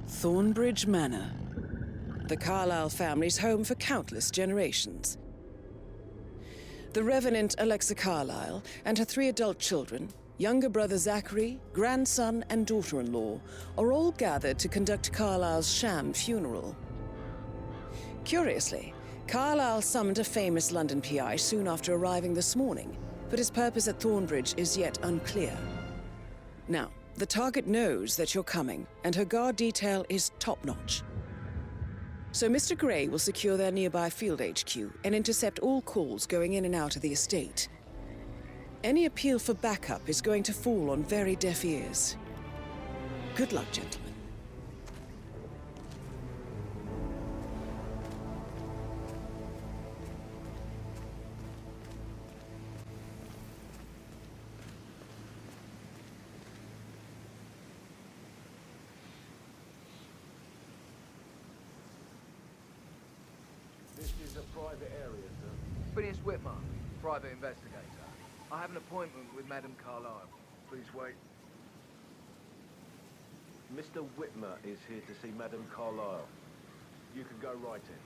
Thornbridge Manor. The Carlyle family's home for countless generations. The Revenant Alexa Carlyle and her 3 adult children, younger brother Zachary, grandson and daughter-in-law, are all gathered to conduct Carlyle's sham funeral. Curiously, Carlyle summoned a famous London PI soon after arriving this morning, but his purpose at Thornbridge is yet unclear. Now, the target knows that you're coming, and her guard detail is top-notch. So Mr. Gray will secure their nearby field HQ and intercept all calls going in and out of the estate. Any appeal for backup is going to fall on very deaf ears. Good luck, gentlemen. This is a private area, sir. Phineas Whitmer, private investigator. I have an appointment with Madame Carlyle. Please wait. Mr. Whitmer is here to see Madame Carlyle. You can go right in.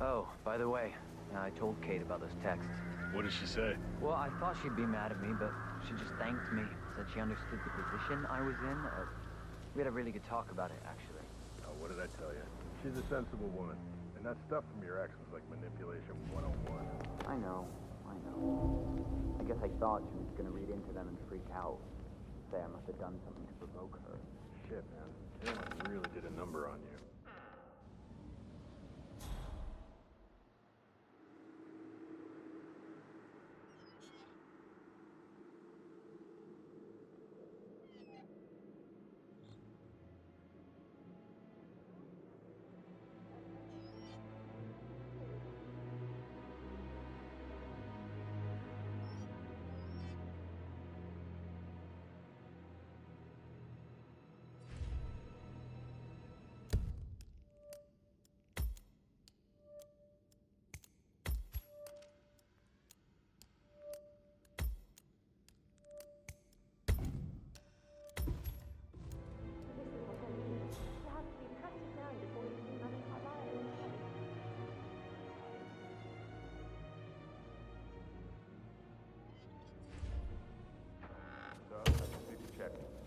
Oh, by the way, I told Kate about those texts. What did she say? Well, I thought she'd be mad at me, but she just thanked me, said she understood the position I was in. We had a really good talk about it, actually. Oh, what did I tell you? She's a sensible woman. And that stuff from your ex was like manipulation 101. I know. I guess I thought she was gonna read into them and freak out. Say I must have done something to provoke her. Shit, man. Cameron really did a number on you.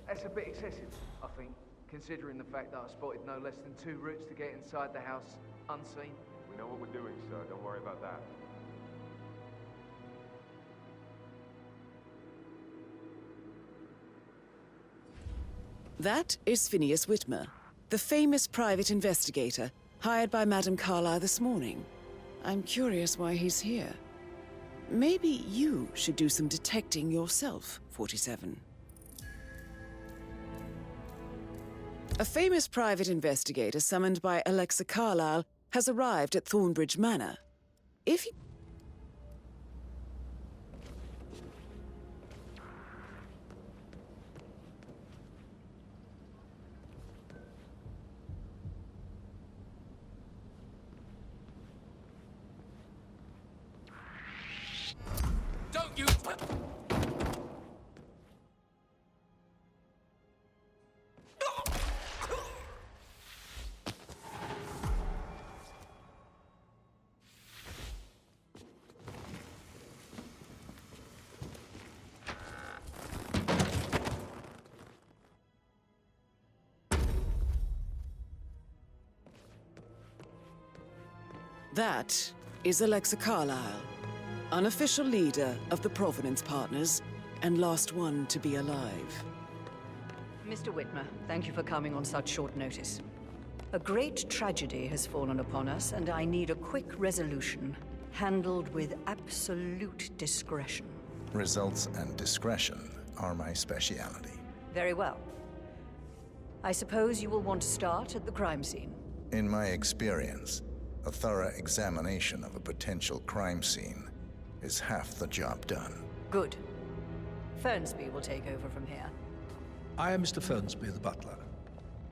That's a bit excessive, I think, considering the fact that I spotted no less than 2 routes to get inside the house unseen. We know what we're doing, sir. Don't worry about that. That is Phineas Whitmer, the famous private investigator hired by Madame Carlyle this morning. I'm curious why he's here. Maybe you should do some detecting yourself, 47. A famous private investigator summoned by Alexa Carlyle has arrived at Thornbridge Manor. If you... Don't you... That is Alexa Carlyle, unofficial leader of the Provenance Partners and last one to be alive. Mr. Whitmer, thank you for coming on such short notice. A great tragedy has fallen upon us, and I need a quick resolution, handled with absolute discretion. Results and discretion are my specialty. Very well. I suppose you will want to start at the crime scene. In my experience, a thorough examination of a potential crime scene is half the job done. Good. Fernsby will take over from here. I am Mr. Fernsby, the butler.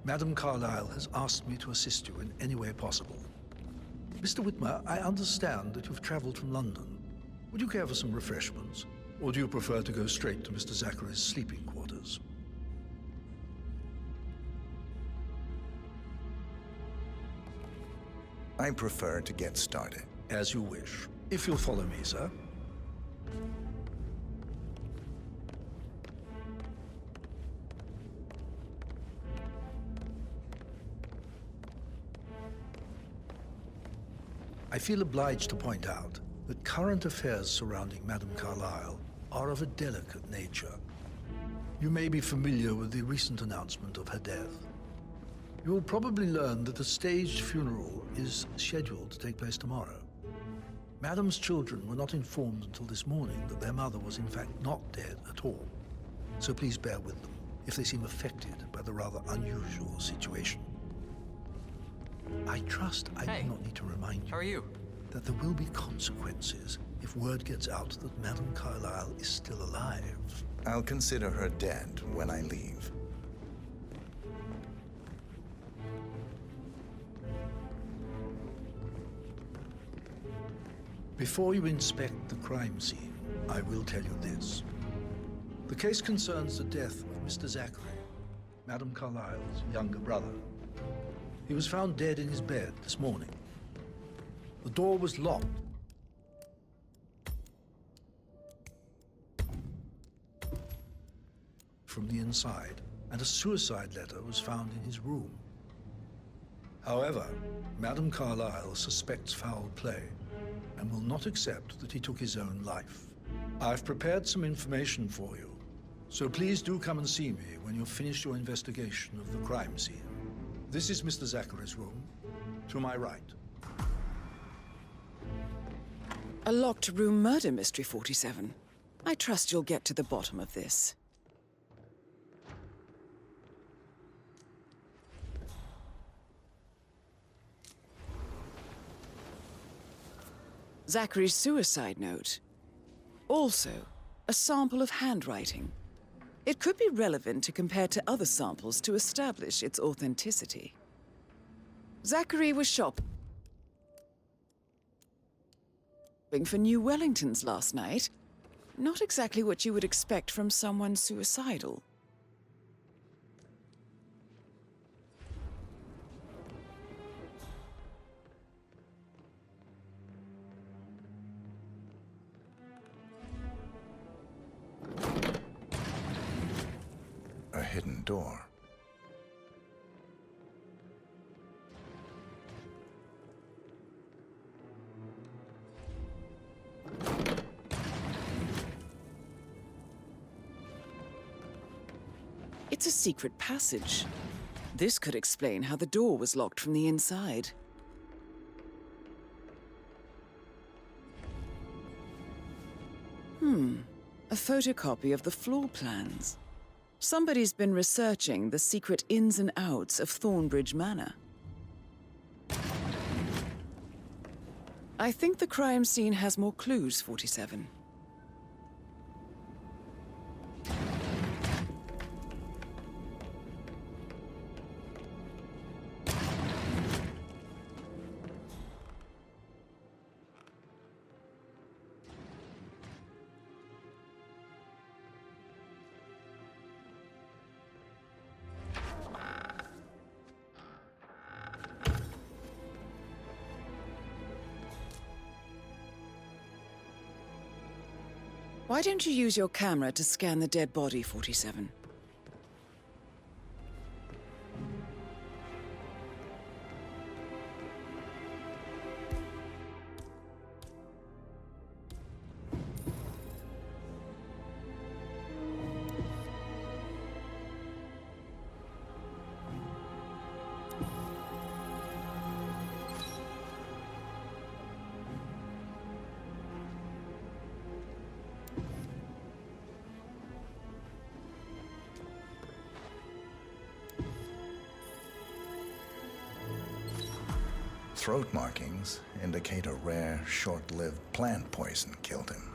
Madam Carlyle has asked me to assist you in any way possible. Mr. Whitmer, I understand that you've traveled from London. Would you care for some refreshments? Or do you prefer to go straight to Mr. Zachary's sleeping quarters? I prefer to get started. As you wish. If you'll follow me, sir. I feel obliged to point out that current affairs surrounding Madame Carlyle are of a delicate nature. You may be familiar with the recent announcement of her death. You will probably learn that a staged funeral is scheduled to take place tomorrow. Madame's children were not informed until this morning that their mother was in fact not dead at all. So please bear with them if they seem affected by the rather unusual situation. I trust I do not need to remind you. How are you? That there will be consequences if word gets out that Madame Carlyle is still alive. I'll consider her dead when I leave. Before you inspect the crime scene, I will tell you this. The case concerns the death of Mr. Zachary, Madame Carlyle's younger brother. He was found dead in his bed this morning. The door was locked. From the inside, and a suicide letter was found in his room. However, Madame Carlyle suspects foul play and will not accept that he took his own life. I've prepared some information for you, so please do come and see me when you've finished your investigation of the crime scene. This is Mr. Zachary's room, to my right. A locked room murder mystery, 47. I trust you'll get to the bottom of this. Zachary's suicide note. Also, a sample of handwriting. It could be relevant to compare to other samples to establish its authenticity. Zachary was shopping for New Wellingtons last night. Not exactly what you would expect from someone suicidal. A hidden door. It's a secret passage. This could explain how the door was locked from the inside. A photocopy of the floor plans. Somebody's been researching the secret ins and outs of Thornbridge Manor. I think the crime scene has more clues, 47. Why don't you use your camera to scan the dead body, 47? throat markings indicate a rare, short-lived plant poison killed him.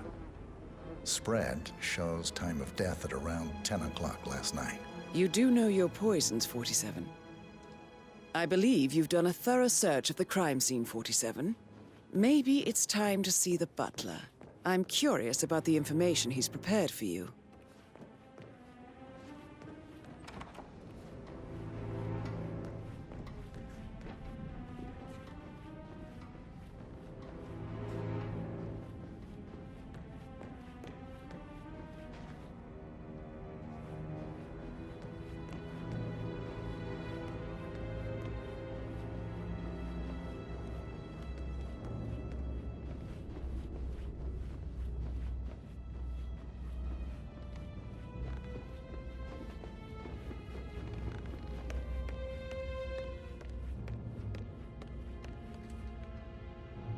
Spread shows time of death at around 10 o'clock last night. You do know your poisons, 47. I believe you've done a thorough search of the crime scene, 47. Maybe it's time to see the butler. I'm curious about the information he's prepared for you.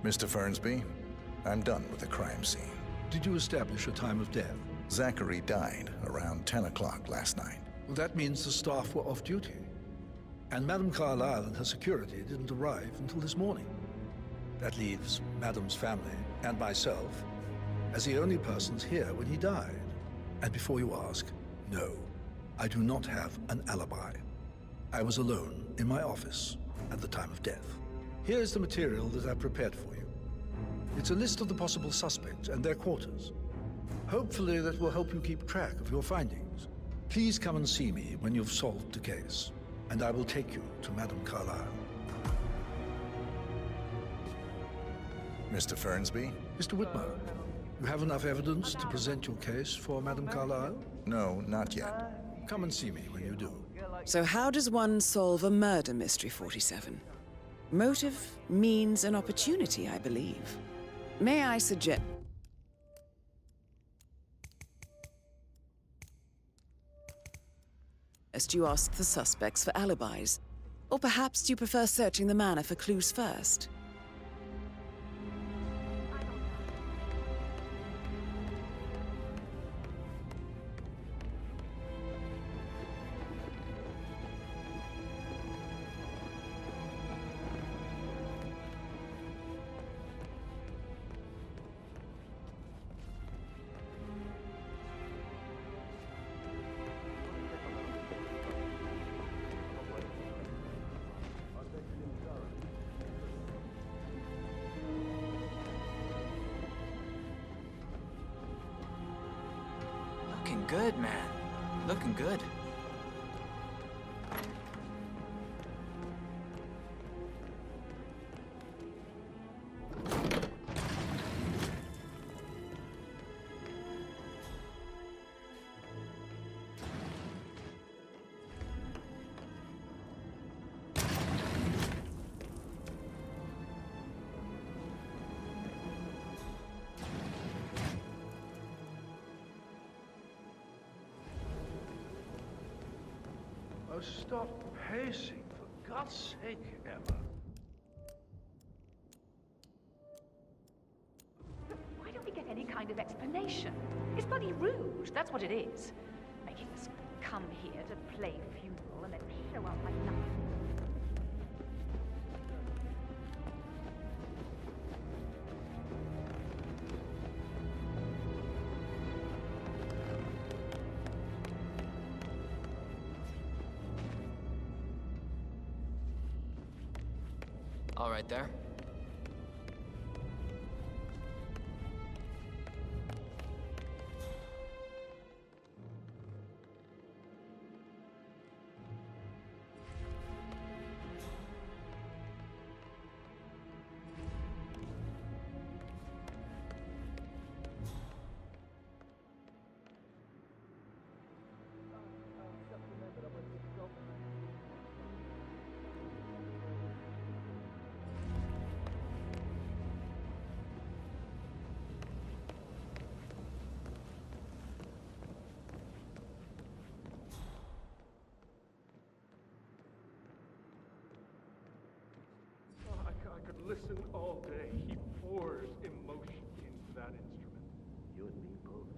Mr. Fernsby, I'm done with the crime scene. Did you establish a time of death? Zachary died around 10 o'clock last night. Well, that means the staff were off duty. And Madame Carlyle and her security didn't arrive until this morning. That leaves Madame's family and myself as the only persons here when he died. And before you ask, no, I do not have an alibi. I was alone in my office at the time of death. Here's the material that I've prepared for you. It's a list of the possible suspects and their quarters. Hopefully that will help you keep track of your findings. Please come and see me when you've solved the case, and I will take you to Madame Carlyle. Mr. Fernsby? Mr. Whitmer, you have enough evidence to present your case for Madame Carlyle? No, not yet. Come and see me when you do. So how does one solve a murder mystery, 47? Motive, means, and opportunity, I believe. May I suggest... you ask the suspects for alibis? Or perhaps you prefer searching the manor for clues first? Looking good, man. Looking good. Oh, stop pacing, for God's sake, Emma. Why don't we get any kind of explanation? It's bloody rude, that's what it is. Making us come here to play funeral and then show up like nothing. All right there. I could listen all day. He pours emotion into that instrument. You and me both.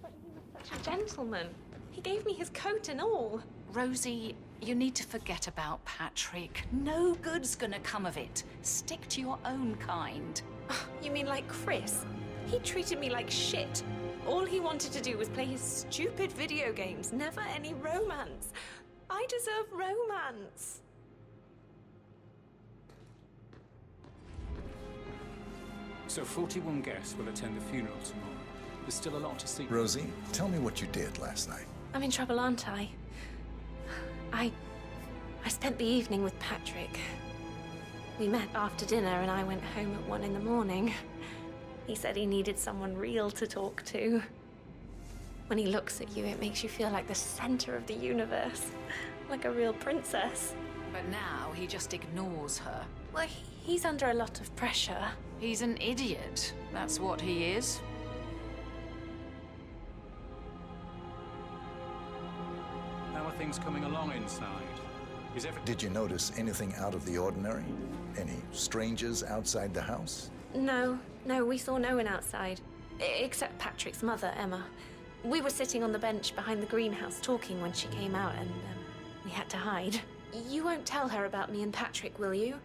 But he was such a gentleman. He gave me his coat and all. Rosie, you need to forget about Patrick. No good's gonna come of it. Stick to your own kind. You mean like Chris? He treated me like shit. All he wanted to do was play his stupid video games, never any romance. I deserve romance. So 41 guests will attend the funeral tomorrow. There's still a lot to see. Rosie, tell me what you did last night. I'm in trouble, aren't I? I spent the evening with Patrick. We met after dinner and I went home at 1 in the morning. He said he needed someone real to talk to. When he looks at you, it makes you feel like the center of the universe. Like a real princess. But now he just ignores her. Well, he's under a lot of pressure. He's an idiot. That's what he is. How are things coming along inside? Is everything... Did you notice anything out of the ordinary? Any strangers outside the house? No, we saw no one outside. Except Patrick's mother, Emma. We were sitting on the bench behind the greenhouse talking when she came out and we had to hide. You won't tell her about me and Patrick, will you?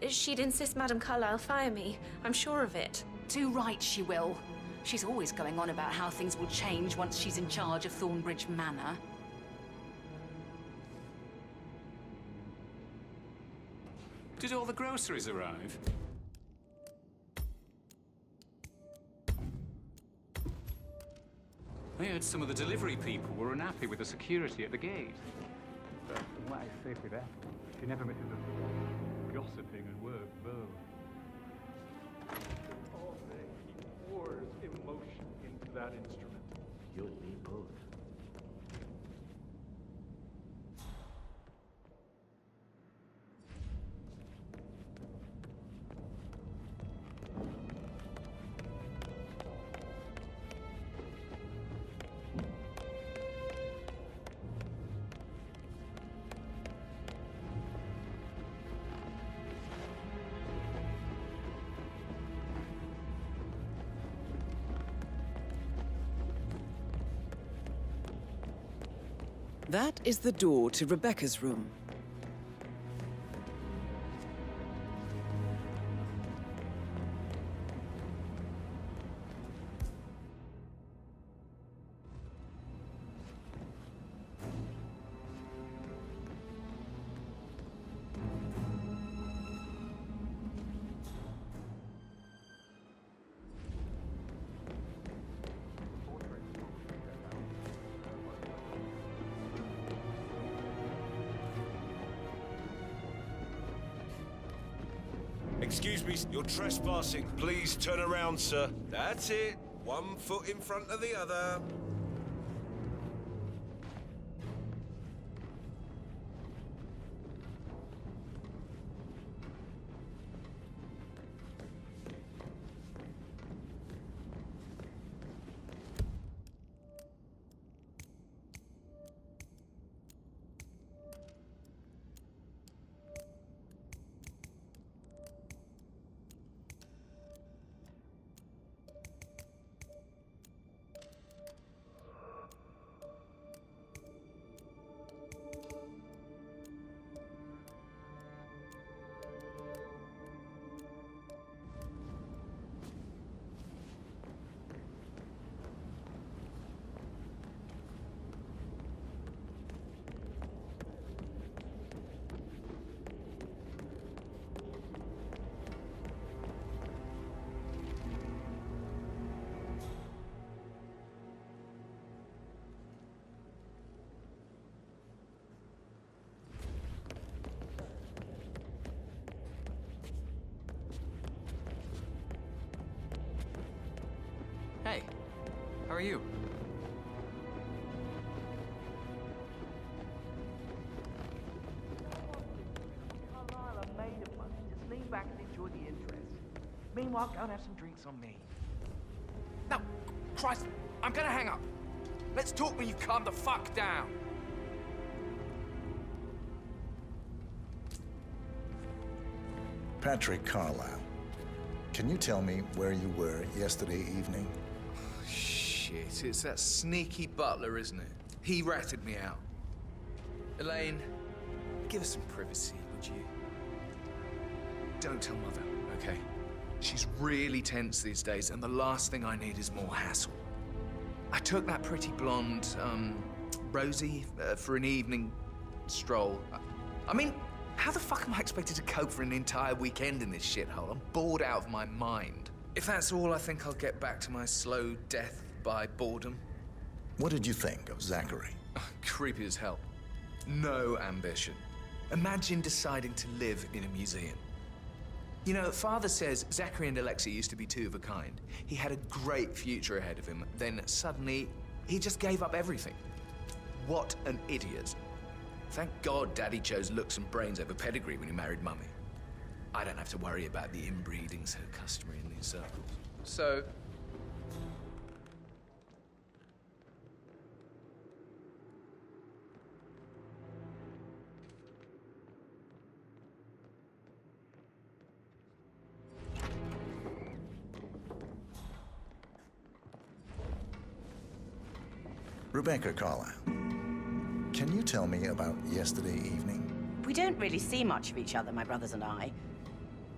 She'd insist Madame Carlyle fire me. I'm sure of it. Too right she will. She's always going on about how things will change once she's in charge of Thornbridge Manor. Did all the groceries arrive? I heard some of the delivery people were unhappy with the security at the gate. But what is safely there? She never misses a gossiping and word both. All day, he pours emotion into that instrument. You and me both. That is the door to Rebecca's room. Excuse me, you're trespassing. Please turn around, sir. That's it. 1 foot in front of the other. Hey, how are you? Carlyle are made of money. Just lean back and enjoy the interest. Meanwhile, go and have some drinks on me. No, Christ, I'm gonna hang up. Let's talk when you've calmed the fuck down. Patrick Carlyle. Can you tell me where you were yesterday evening? Shit. shit. It's that sneaky butler, isn't it? He ratted me out. Elaine, give us some privacy, would you? Don't tell Mother, okay? She's really tense these days, and the last thing I need is more hassle. I took that pretty blonde, Rosie, for an evening stroll. I mean, how the fuck am I expected to cope for an entire weekend in this shithole? I'm bored out of my mind. If that's all, I think I'll get back to my slow death by boredom. What did you think of Zachary? Creepy as hell. No ambition. Imagine deciding to live in a museum. You know, Father says Zachary and Alexei used to be two of a kind. He had a great future ahead of him. Then suddenly, he just gave up everything. What an idiot. Thank God Daddy chose looks and brains over pedigree when he married Mummy. I don't have to worry about the inbreeding so customary in these circles. So... Rebecca Carlyle, can you tell me about yesterday evening? We don't really see much of each other, my brothers and I.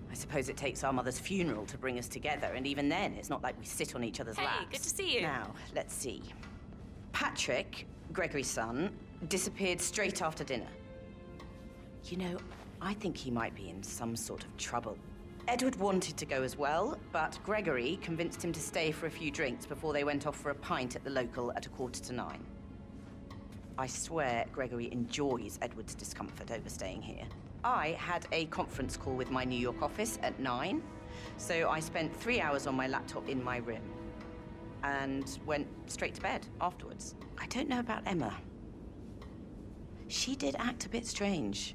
I suppose it takes our mother's funeral to bring us together, and even then, it's not like we sit on each other's laps. Hey, good to see you. Now, let's see. Patrick, Gregory's son, disappeared straight after dinner. You know, I think he might be in some sort of trouble. Edward wanted to go as well, but Gregory convinced him to stay for a few drinks before they went off for a pint at the local at 9:15. I swear Gregory enjoys Edward's discomfort over staying here. I had a conference call with my New York office at 9, so I spent 3 hours on my laptop in my room and went straight to bed afterwards. I don't know about Emma. She did act a bit strange.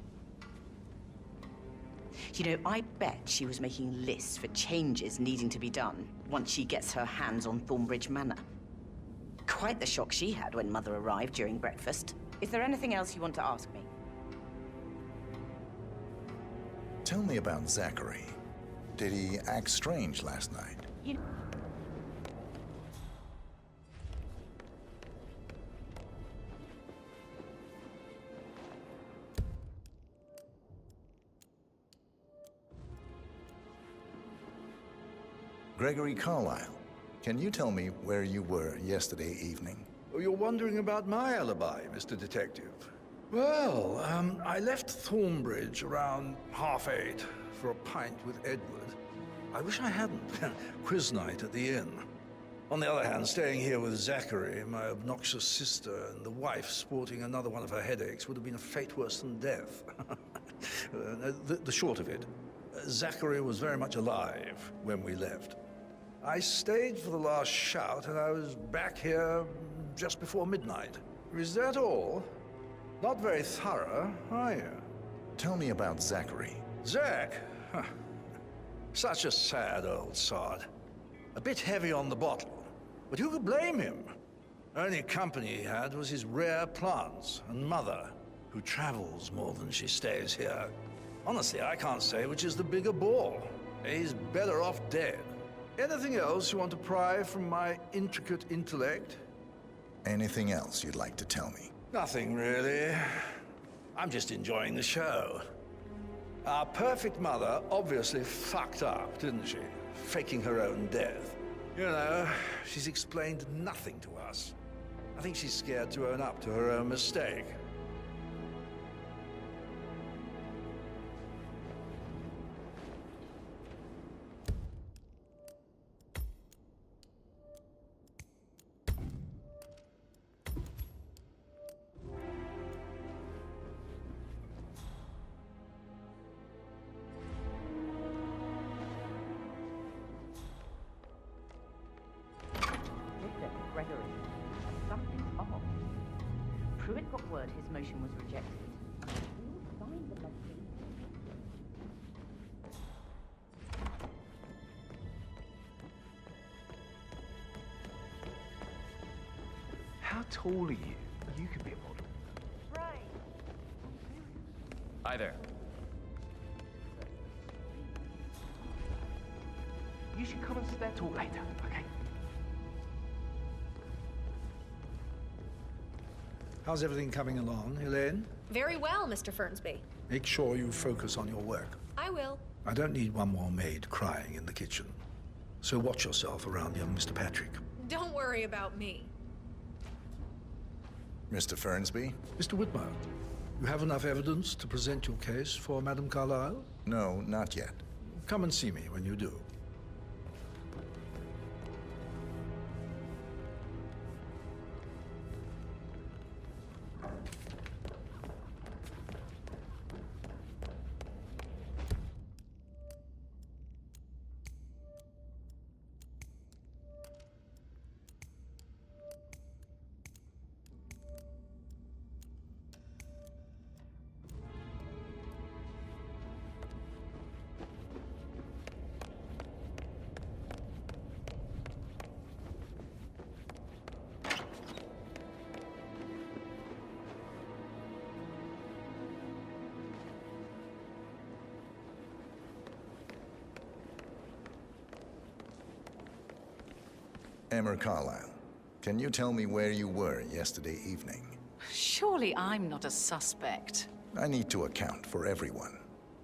You know, I bet she was making lists for changes needing to be done once she gets her hands on Thornbridge Manor. Quite the shock she had when Mother arrived during breakfast. Is there anything else you want to ask me? Tell me about Zachary. Did he act strange last night? You... Gregory Carlyle, can you tell me where you were yesterday evening? Oh, you're wondering about my alibi, Mr. Detective. Well, I left Thornbridge around 8:30 for a pint with Edward. I wish I hadn't. Quiz night at the inn. On the other hand, staying here with Zachary, my obnoxious sister, and the wife sporting another one of her headaches would have been a fate worse than death. The short of it, Zachary was very much alive when we left. I stayed for the last shout, and I was back here just before midnight. Is that all? Not very thorough, are you? Tell me about Zachary. Zach? Huh. Such a sad old sod. A bit heavy on the bottle, but who could blame him? Only company he had was his rare plants and Mother, who travels more than she stays here. Honestly, I can't say which is the bigger ball. He's better off dead. Anything else you want to pry from my intricate intellect? Anything else you'd like to tell me? Nothing, really. I'm just enjoying the show. Our perfect mother obviously fucked up, didn't she? Faking her own death. You know, she's explained nothing to us. I think she's scared to own up to her own mistake. Gregory, something's off. Pruitt got word his motion was rejected. Who signed the motion? How tall are you? You could be a model. Right. Hi there. You should come and talk later, okay? How's everything coming along, Elaine? Very well, Mr. Fernsby. Make sure you focus on your work. I will. I don't need one more maid crying in the kitchen. So watch yourself around young Mr. Patrick. Don't worry about me. Mr. Fernsby? Mr. Whitmer, you have enough evidence to present your case for Madame Carlyle? No, not yet. Come and see me when you do. Emma Carlyle, can you tell me where you were yesterday evening? Surely I'm not a suspect. I need to account for everyone.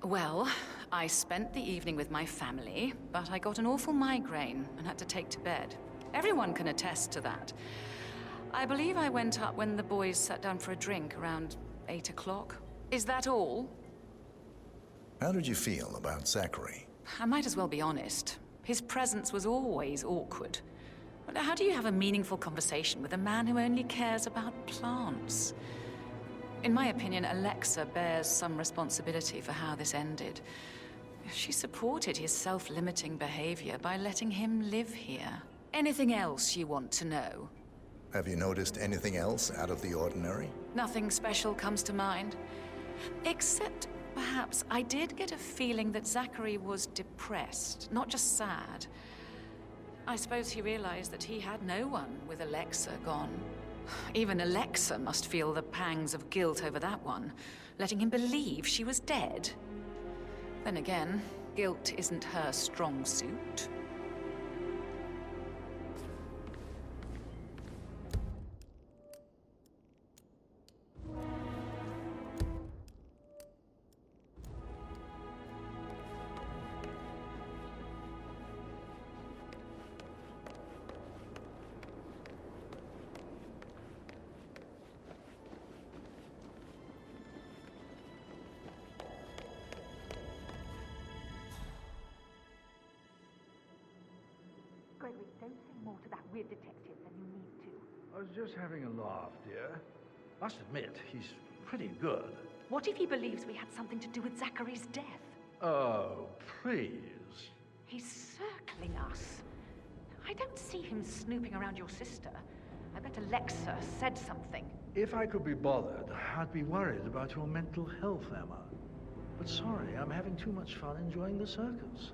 Well, I spent the evening with my family, but I got an awful migraine and had to take to bed. Everyone can attest to that. I believe I went up when the boys sat down for a drink around 8 o'clock. Is that all? How did you feel about Zachary? I might as well be honest. His presence was always awkward. But how do you have a meaningful conversation with a man who only cares about plants? In my opinion, Alexa bears some responsibility for how this ended. She supported his self-limiting behavior by letting him live here. Anything else you want to know? Have you noticed anything else out of the ordinary? Nothing special comes to mind. Except, perhaps, I did get a feeling that Zachary was depressed, not just sad. I suppose he realized that he had no one with Alexa gone. Even Alexa must feel the pangs of guilt over that one, letting him believe she was dead. Then again, guilt isn't her strong suit. Gregory, don't say more to that weird detective than you need to. I was just having a laugh, dear. Must admit, he's pretty good. What if he believes we had something to do with Zachary's death? Oh, please. He's circling us. I don't see him snooping around your sister. I bet Alexa said something. If I could be bothered, I'd be worried about your mental health, Emma. But sorry, I'm having too much fun enjoying the circus.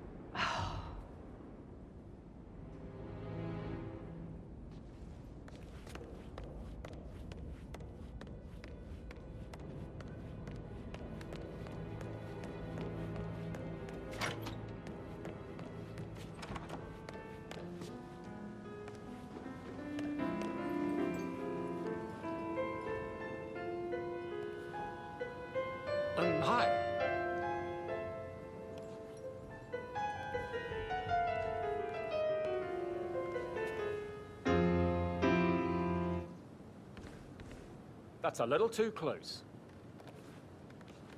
Hi. That's a little too close.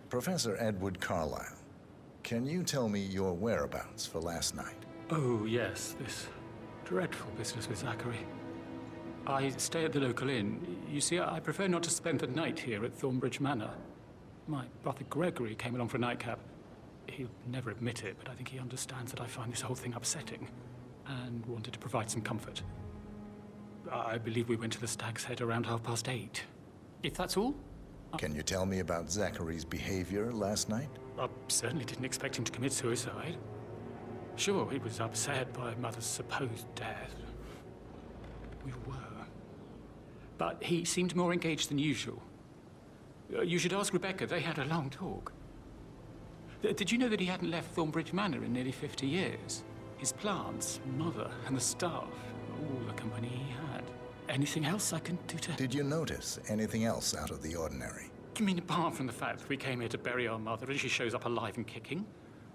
Professor Edward Carlyle, can you tell me your whereabouts for last night? Oh, yes, this dreadful business with Zachary. I stay at the local inn. You see, I prefer not to spend the night here at Thornbridge Manor. My brother Gregory came along for a nightcap. He'll never admit it, but I think he understands that I find this whole thing upsetting and wanted to provide some comfort. I believe we went to the Stag's Head around 8:30. If that's all? Can you tell me about Zachary's behavior last night? I certainly didn't expect him to commit suicide. Sure, he was upset by Mother's supposed death. We were. But he seemed more engaged than usual. You should ask Rebecca. They had a long talk. Did you know that he hadn't left Thornbridge Manor in nearly 50 years? His plants, Mother, and the staff, all the company he had. anything else I can do to... Did you notice anything else out of the ordinary? You mean apart from the fact that we came here to bury our mother and she shows up alive and kicking?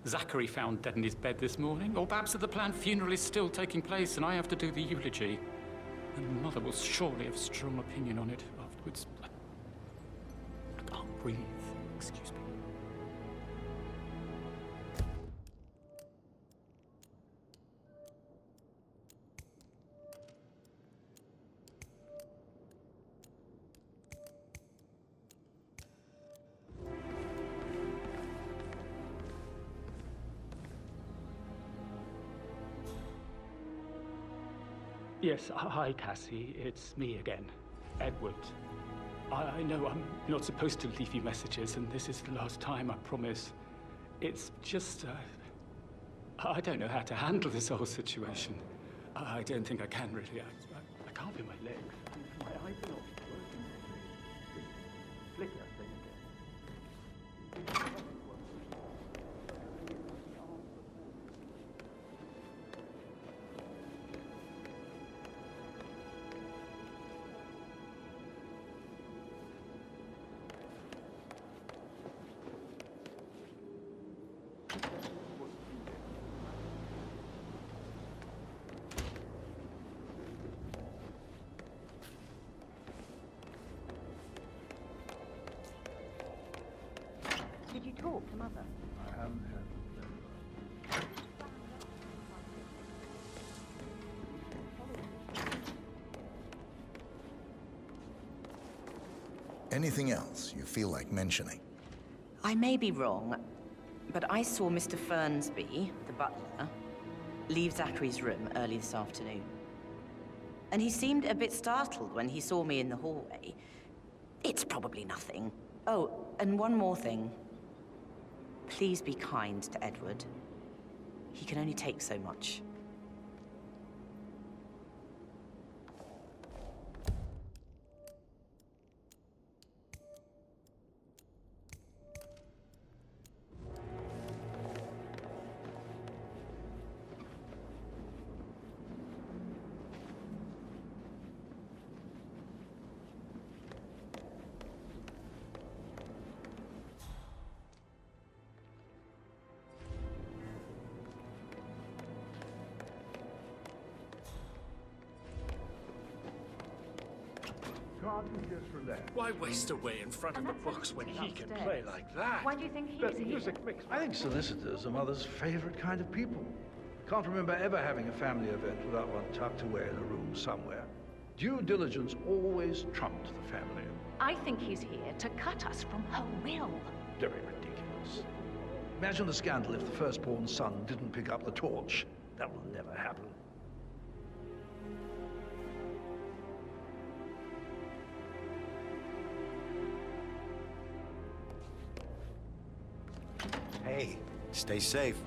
Zachary found dead in his bed this morning? Or perhaps that the planned funeral is still taking place and I have to do the eulogy? And Mother will surely have a strong opinion on it afterwards. I can't breathe. Excuse me. Yes, hi, Cassie. It's me again, Edward. I know I'm not supposed to leave you messages, and this is the last time, I promise. It's just, I don't know how to handle this whole situation. I don't think I can, really. I can't feel my legs. My eyes are not working. This flicker thing again. Did you talk to Mother? I haven't had... Anything else you feel like mentioning? I may be wrong, but I saw Mr. Fernsby, the butler, leave Zachary's room early this afternoon. And he seemed a bit startled when he saw me in the hallway. It's probably nothing. Oh, and one more thing. Please be kind to Edward. He can only take so much. Can't you just relax? Why waste away in front of the books when he can play like that? Why do you think he's That here? music makes... I think solicitors are Mother's favorite kind of people. Can't remember ever having a family event without one tucked away in a room somewhere. Due diligence always trumped the family. I think he's here to cut us from her will. Very ridiculous. Imagine the scandal if the firstborn son didn't pick up the torch. That will never happen. Hey, stay safe.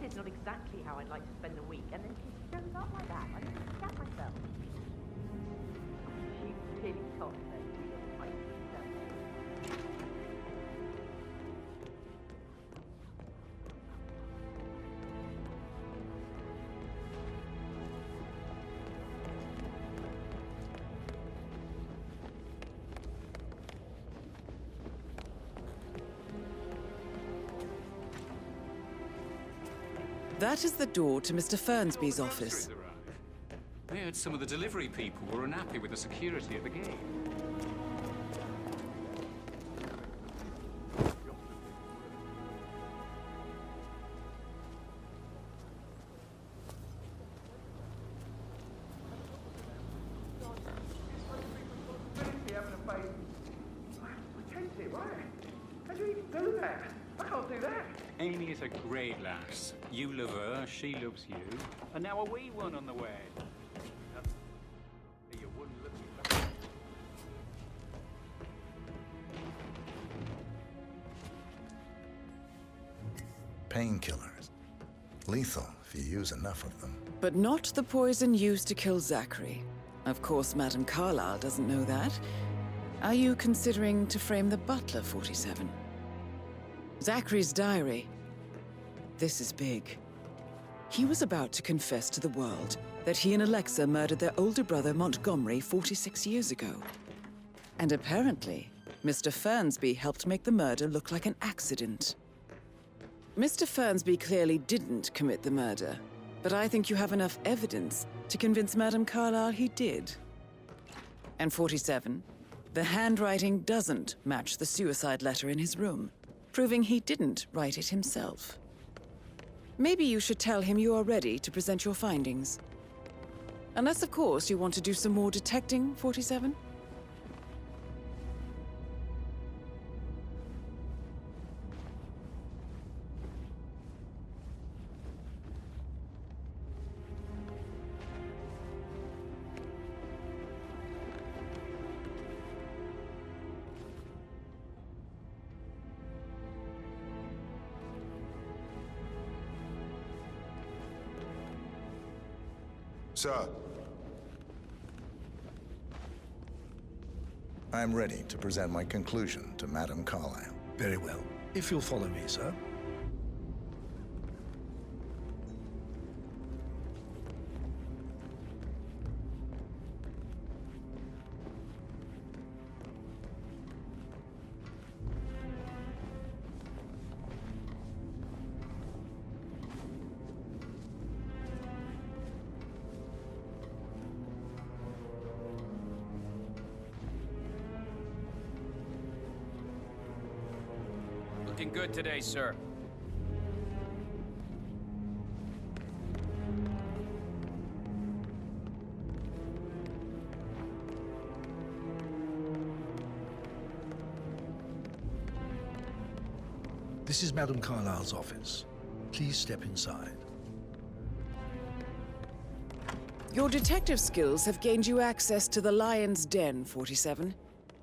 is not exactly how I'd like to spend the week, and then she shows up like that. I just scat myself. She really told her she was quite That is the door to Mr. Fernsby's office. I heard some of the delivery people were unhappy with the security at the gate. How do you even do that? I can't do that. Amy is a great lass. You love her, she loves you. And now a wee one on the way. Painkillers. Lethal if you use enough of them. But not the poison used to kill Zachary. Of course, Madame Carlyle doesn't know that. Are you considering to frame the butler, 47? Zachary's diary. This is big. He was about to confess to the world that he and Alexa murdered their older brother Montgomery 46 years ago. And apparently, Mr. Fernsby helped make the murder look like an accident. Mr. Fernsby clearly didn't commit the murder, but I think you have enough evidence to convince Madame Carlyle he did. And 47, the handwriting doesn't match the suicide letter in his room, proving he didn't write it himself. Maybe you should tell him you are ready to present your findings. Unless, of course, you want to do some more detecting, 47? Sir. I'm ready to present my conclusion to Madame Carlyle. Very well. If you'll follow me, sir. Looking good today, sir. This is Madame Carlyle's office. Please step inside. Your detective skills have gained you access to the Lion's Den, 47.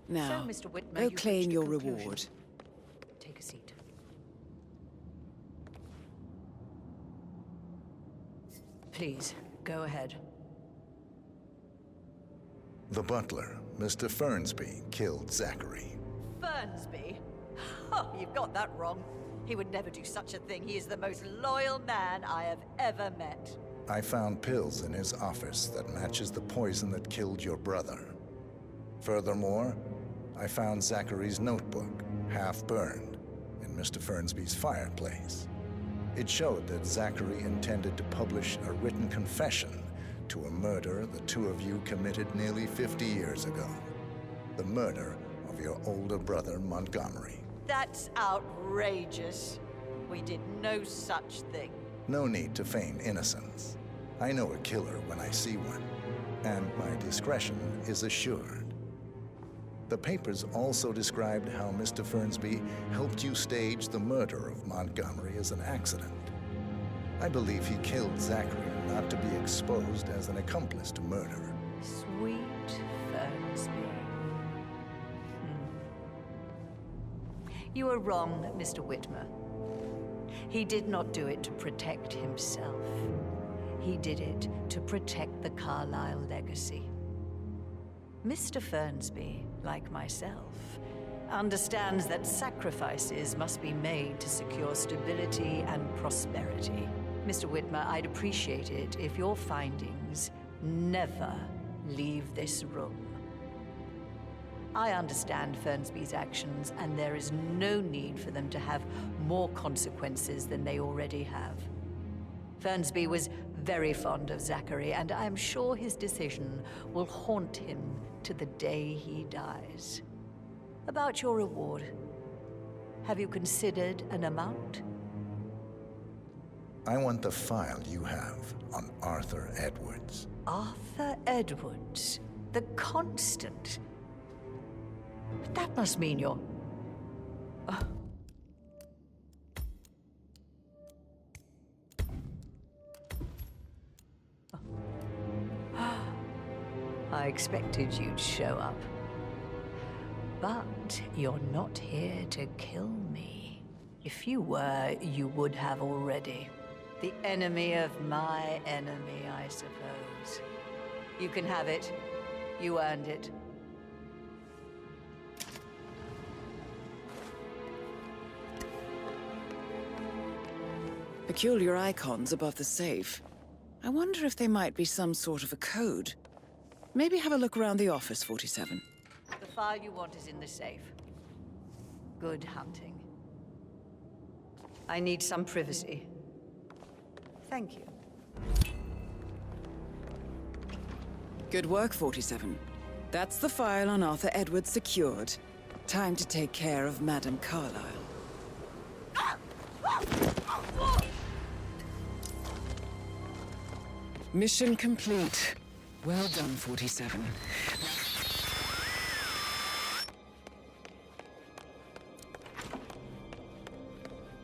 Now, So, Mr. Whitmer, go you've claim reached a your conclusion. reward. Take a seat. Please, go ahead. The butler, Mr. Fernsby, killed Zachary. Fernsby? Oh, you've got that wrong. He would never do such a thing. He is the most loyal man I have ever met. I found pills in his office that matches the poison that killed your brother. Furthermore, I found Zachary's notebook, half burned, in Mr. Fernsby's fireplace. It showed that Zachary intended to publish a written confession to a murder the two of you committed nearly 50 years ago. The murder of your older brother, Montgomery. That's outrageous. We did no such thing. No need to feign innocence. I know a killer when I see one, and my discretion is assured. The papers also described how Mr. Fernsby helped you stage the murder of Montgomery as an accident. I believe he killed Zachary not to be exposed as an accomplice to murder. Sweet Fernsby. You are wrong, Mr. Whitmer. He did not do it to protect himself. He did it to protect the Carlyle legacy. Mr. Fernsby, like myself, understands that sacrifices must be made to secure stability and prosperity. Mr. Whitmer, I'd appreciate it if your findings never leave this room. I understand Fernsby's actions, and there is no need for them to have more consequences than they already have. Fernsby was very fond of Zachary, and I'm sure his decision will haunt him to the day he dies. About your reward, have you considered an amount? I want the file you have on Arthur Edwards. Arthur Edwards, the Constant. But that must mean you're... I expected you'd show up. But you're not here to kill me. If you were, you would have already. The enemy of my enemy, I suppose. You can have it. You earned it. Peculiar icons above the safe. I wonder if they might be some sort of a code. Maybe have a look around the office, 47. The file you want is in the safe. Good hunting. I need some privacy. Thank you. Good work, 47. That's the file on Arthur Edwards secured. Time to take care of Madame Carlyle. Mission complete. Well done, 47.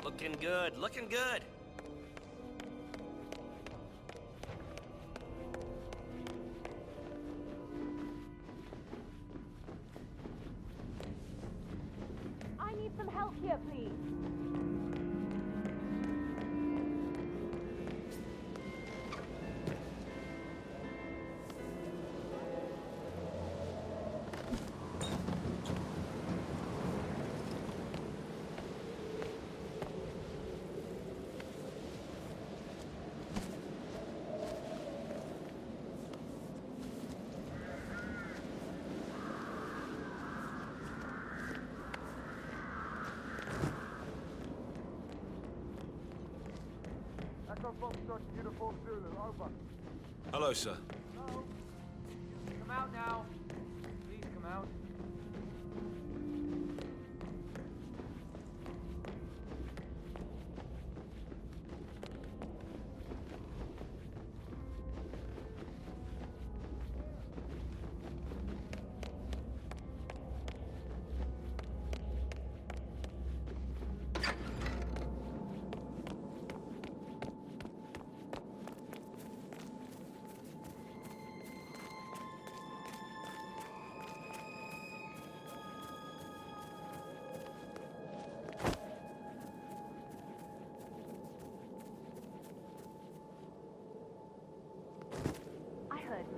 Looking good, looking good. I need some help here, please. Hello, sir. Hello? Come out now. Please come out.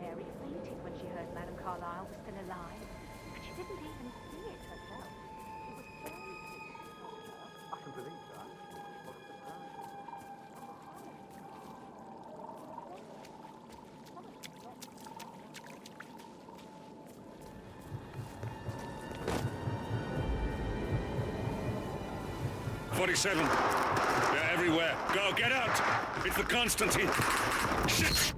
Mary fainted when she heard Madame Carlyle was still alive, but she didn't even see it herself. It was very I can believe that. What a surprise. 47. They're everywhere. Go, get out! It's the Constantine. Shit!